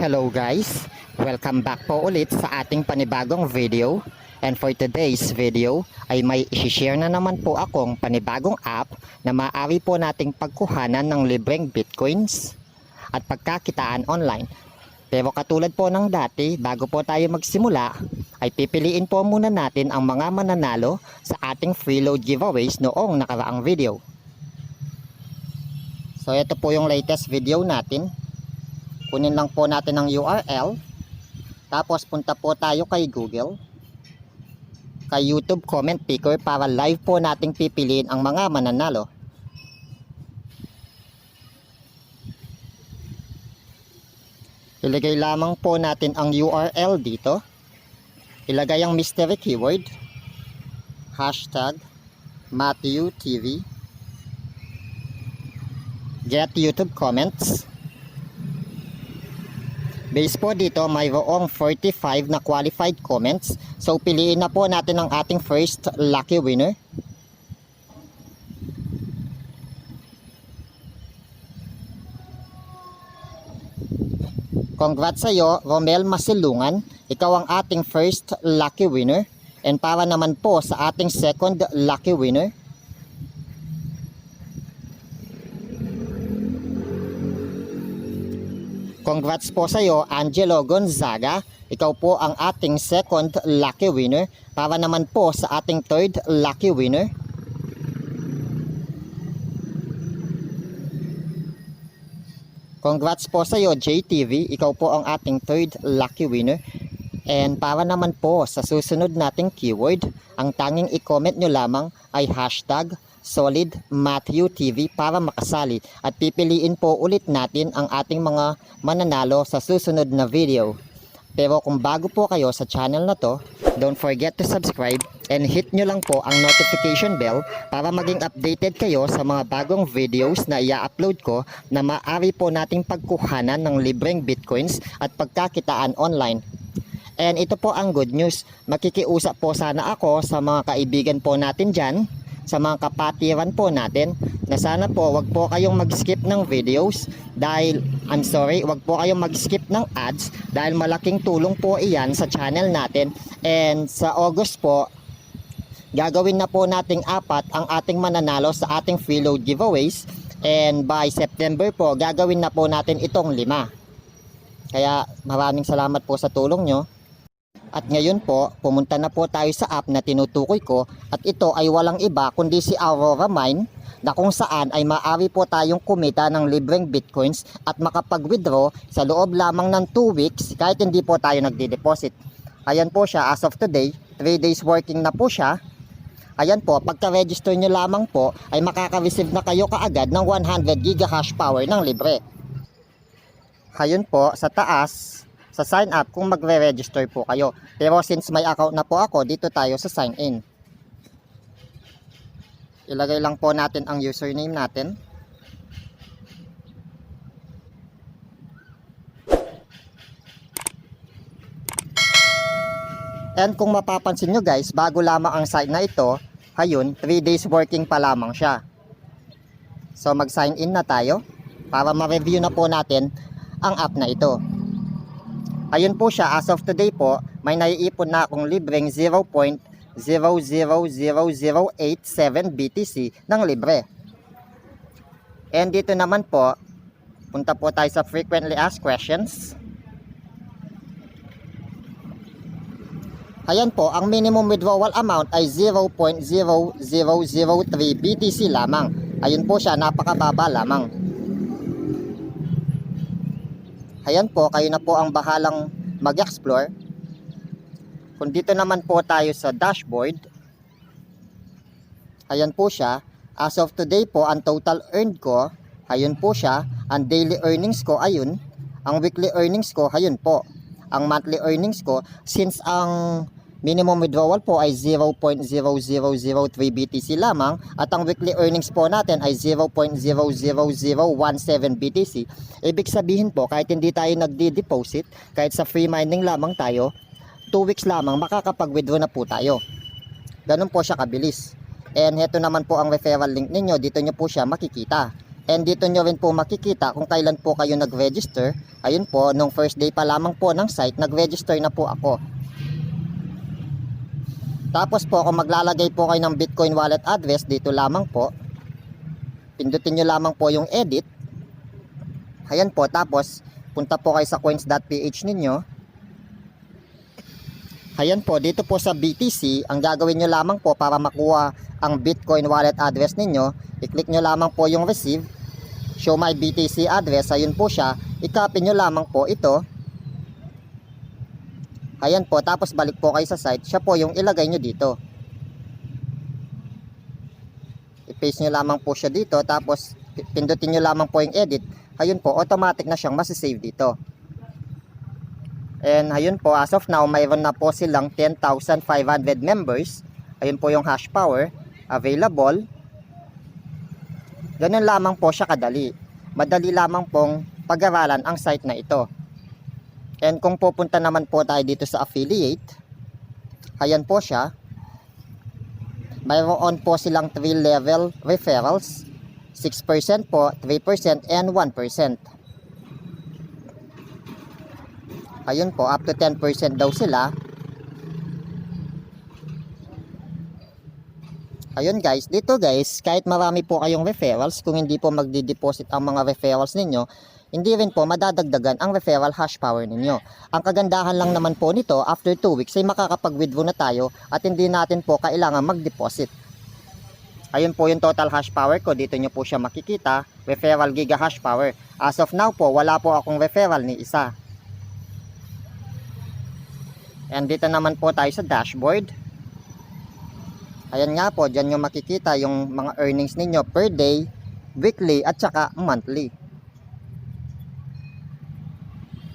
Hello guys, welcome back po ulit sa ating panibagong video. And for today's video ay may i-share na naman po akong panibagong app na maaari po nating pagkuhanan ng libreng bitcoins at pagkakitaan online. Pero katulad po ng dati, bago po tayo magsimula ay pipiliin po muna natin ang mga mananalo sa ating free load giveaways noong nakaraang video. So ito po yung latest video natin. Kunin lang po natin ang URL. Tapos punta po tayo kay Google. Kay YouTube comment picker para live po nating pipiliin ang mga mananalo. Ilagay lamang po natin ang URL dito. Ilagay ang mystery keyword. Hashtag Matthew TV. Get YouTube comments. Base po dito mayroong 45 na qualified comments. So piliin na po natin ang ating first lucky winner. Congrats sa iyo, Romel Masilungan. Ikaw ang ating first lucky winner. And para naman po sa ating second lucky winner, congrats po sa iyo, Angelo Gonzaga. Ikaw po ang ating second lucky winner. Para naman po sa ating third lucky winner, congrats po sa iyo, JTV. Ikaw po ang ating third lucky winner. And para naman po sa susunod nating keyword, ang tanging i-comment nyo lamang ay hashtag Solid Matthew TV para makasali at pipiliin po ulit natin ang ating mga mananalo sa susunod na video. Pero kung bago po kayo sa channel na to, don't forget to subscribe and hit nyo lang po ang notification bell para maging updated kayo sa mga bagong videos na i-upload ko na maaari po nating pagkuhanan ng libreng bitcoins at pagkakitaan online. And ito po ang good news, makikiusap po sana ako sa mga kaibigan po natin dyan, sa mga kapatiran po natin, na sana po wag po kayong mag-skip ng videos dahil, wag po kayong mag-skip ng ads dahil malaking tulong po iyan sa channel natin. And sa August po, gagawin na po nating 4 ang ating mananalo sa ating free load giveaways. And by September po, gagawin na po natin itong 5. Kaya maraming salamat po sa tulong nyo. At ngayon po, pumunta na po tayo sa app na tinutukoy ko at ito ay walang iba kundi si Auroramine na kung saan ay maaari po tayong kumita ng libreng bitcoins at makapag-withdraw sa loob lamang ng 2 weeks kahit hindi po tayo nagde-deposit. Ayan po siya as of today, 3 days working na po siya. Ayan po, pagka-register nyo lamang po ay makaka-receive na kayo kaagad ng 100 gigahash power ng libre. Ayan po, sa taas, sa sign up kung magre-register po kayo. Pero since may account na po ako, dito tayo sa sign in. Ilagay lang po natin ang username natin. And kung mapapansin nyo guys, bago lamang ang site na ito, ayun, 3 days working pa lamang siya. So mag-sign in na tayo para ma-review na po natin ang app na ito. Ayun po siya, as of today po, may naiipon na akong libreng 0.000087 BTC ng libre. And dito naman po, punta po tayo sa frequently asked questions. Ayan po, ang minimum withdrawal amount ay 0.0003 BTC lamang. Ayun po siya, napakababa lamang. Ayan po, kayo na po ang bahalang mag-explore. Kung dito naman po tayo sa dashboard, ayan po siya. As of today po, ang total earned ko, ayun po siya. Ang daily earnings ko, ayun. Ang weekly earnings ko, ayun po. Ang monthly earnings ko, since ang minimum withdrawal po ay 0.0003 BTC lamang at ang weekly earnings po natin ay 0.00017 BTC. Ibig sabihin po, kahit hindi tayo nagdi-deposit, kahit sa free mining lamang tayo, 2 weeks lamang makakapag-withdraw na po tayo. Ganun po siya kabilis. And heto naman po ang referral link ninyo, dito nyo po siya makikita. And dito nyo rin po makikita kung kailan po kayo nag-register. Ayun po, nung first day pa lamang po ng site, nag-register na po ako. Tapos po kung maglalagay po kayo ng Bitcoin wallet address, dito lamang po. Pindutin nyo lamang po yung edit. Ayan po, tapos punta po kayo sa coins.ph ninyo. Ayan po, dito po sa BTC, ang gagawin nyo lamang po para makuha ang Bitcoin wallet address ninyo, i-click nyo lamang po yung receive, show my BTC address, ayun po siya, i-copy nyo lamang po ito. Ayan po, tapos balik po kayo sa site, siya po yung ilagay nyo dito. I-paste nyo lamang po siya dito, tapos pindutin nyo lamang po yung edit, ayun po, automatic na siyang masisave dito. And ayun po, as of now, mayroon na po silang 10,500 members. Ayun po yung hash power available. Ganun lamang po siya kadali. Madali lamang pong pag-aralan ang site na ito. And kung pupunta naman po tayo dito sa affiliate, ayan po siya. Mayroon po silang 3 level referrals. 6% po, 3% and 1%. Ayun po, up to 10% daw sila. Ayun guys, dito guys, kahit marami po kayong referrals, kung hindi po magdi-deposit ang mga referrals ninyo, hindi rin po madadagdagan ang referral hash power ninyo. Ang kagandahan lang naman po nito, after 2 weeks ay makakapag-withdraw na tayo at hindi natin po kailangan mag-deposit. Ayun po yung total hash power ko, dito nyo po siya makikita, referral giga hash power. As of now po, wala po akong referral ni isa. And dito naman po tayo sa dashboard. Ayan nga po, dyan nyo makikita yung mga earnings ninyo per day, weekly at saka monthly.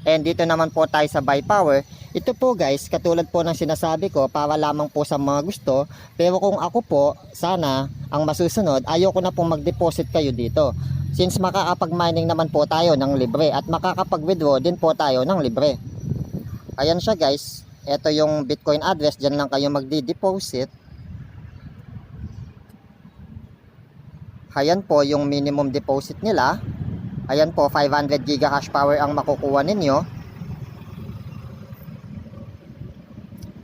And dito naman po tayo sa buy power. Ito po guys, katulad po ng sinasabi ko, para lamang po sa mga gusto. Pero kung ako po, sana ang masusunod, ayoko na pong mag-deposit kayo dito. Since makakapag-mining naman po tayo ng libre at makakapag-withdraw din po tayo ng libre. Ayan siya guys. Ito yung Bitcoin address, dyan lang kayo magdi-deposit. Ayan po yung minimum deposit nila. Ayan po, 500 giga hash power ang makukuha ninyo.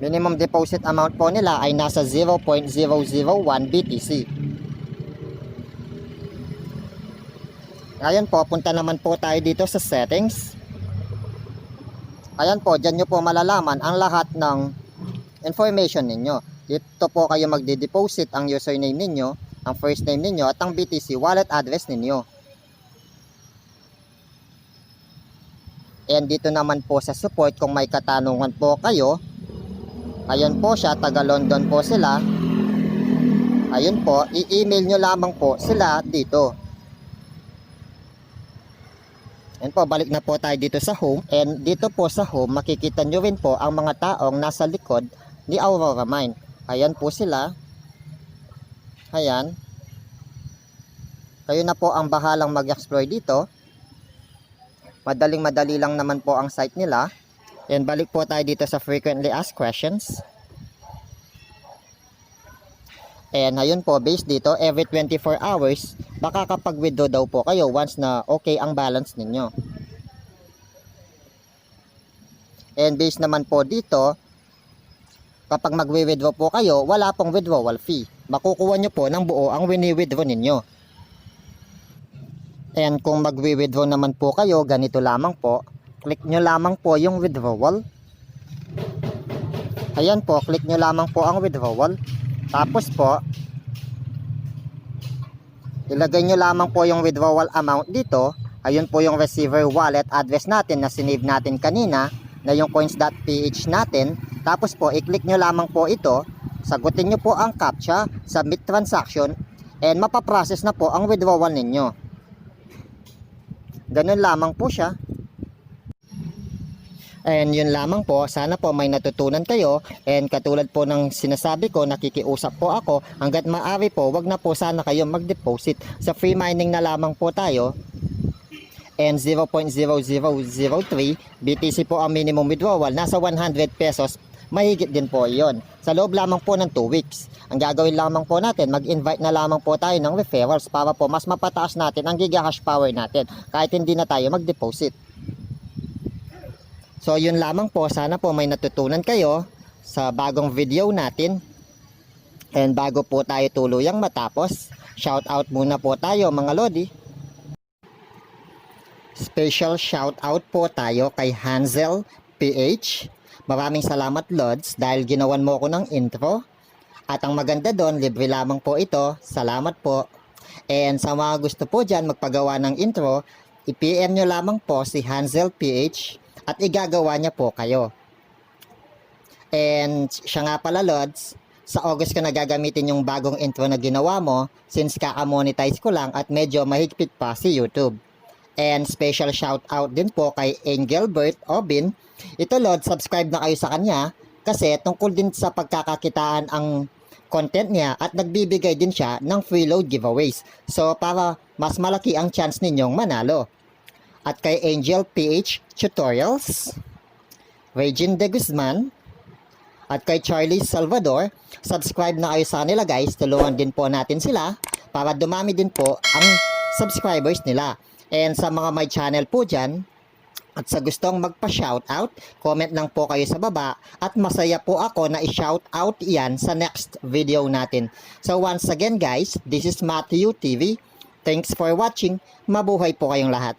Minimum deposit amount po nila ay nasa 0.001 BTC. Ayan po, punta naman po tayo dito sa settings. Ayan po, dyan nyo po malalaman ang lahat ng information ninyo. Dito po kayo magdi-deposit ang username ninyo, ang first name ninyo at ang BTC wallet address ninyo. And dito naman po sa support, kung may katanungan po kayo, ayun po siya, taga London po sila. Ayun po, i-email nyo lamang po sila dito. And po, balik na po tayo dito sa home. And dito po sa home, makikita nyo rin po ang mga taong nasa likod ni Auroramine. Ayan po sila. Ayan. Kayo na po ang bahalang mag-explore dito. Madaling-madali lang naman po ang site nila. And balik po tayo dito sa frequently asked questions. And ayun po, based dito, every 24 hours, makakapag-withdraw daw po kayo once na okay ang balance ninyo. And based naman po dito, kapag mag-withdraw po kayo, wala pong withdrawal fee. Makukuha nyo po ng buo ang wini-withdraw ninyo. And kung mag-withdraw naman po kayo, ganito lamang po. Click nyo lamang po yung withdrawal. Ayan po, click nyo lamang po ang withdrawal. Tapos po, ilagay nyo lamang po yung withdrawal amount dito. Ayun po yung receiver wallet address natin na sinave natin kanina, na yung coins.ph natin. Tapos po, i-click nyo lamang po ito. Sagutin nyo po ang CAPTCHA, submit transaction, and mapaprocess na po ang withdrawal ninyo. Ganun lamang po siya. And yun lamang po, sana po may natutunan kayo. And katulad po ng sinasabi ko, nakikiusap po ako, hanggat maaari po, wag na po sana kayo mag-deposit. Sa free mining na lamang po tayo. And 0.0003 BTC po ang minimum withdrawal, nasa 100 pesos mahigit din po yon. Sa loob lamang po ng 2 weeks. Ang gagawin lamang po natin, mag-invite na lamang po tayo ng referrals para po mas mapataas natin ang gigahash power natin kahit hindi na tayo mag-deposit. So yun lamang po, sana po may natutunan kayo sa bagong video natin. And bago po tayo tuluyang matapos, shout out muna po tayo mga lodi. Special shout out po tayo kay Hansel PH. Maraming salamat Lods dahil ginawan mo ko ng intro. At ang maganda doon, libre lamang po ito. Salamat po. And sa mga gusto po dyan magpagawa ng intro, i-PM nyo lamang po si Hansel PH at igagawa niya po kayo. And siya nga pala Lods, sa August ko na gagamitin yung bagong intro na ginawa mo since kaka-monetize ko lang at medyo mahigpit pa si YouTube. And special shout out din po kay Engelbert Obin. Ito Lord, subscribe na kayo sa kanya kasi tungkol din sa pagkakakitaan ang content niya at nagbibigay din siya ng free load giveaways. So para mas malaki ang chance ninyong manalo. At kay Angel PH Tutorials, Regine De Guzman, at kay Charlie Salvador, subscribe na kayo sa kanila guys. Tulungan din po natin sila para dumami din po ang subscribers nila. And sa mga may channel po dyan, at sa gustong magpa-shoutout, comment lang po kayo sa baba at masaya po ako na i-shoutout iyan sa next video natin. So once again guys, this is Matthew TV. Thanks for watching. Mabuhay po kayong lahat.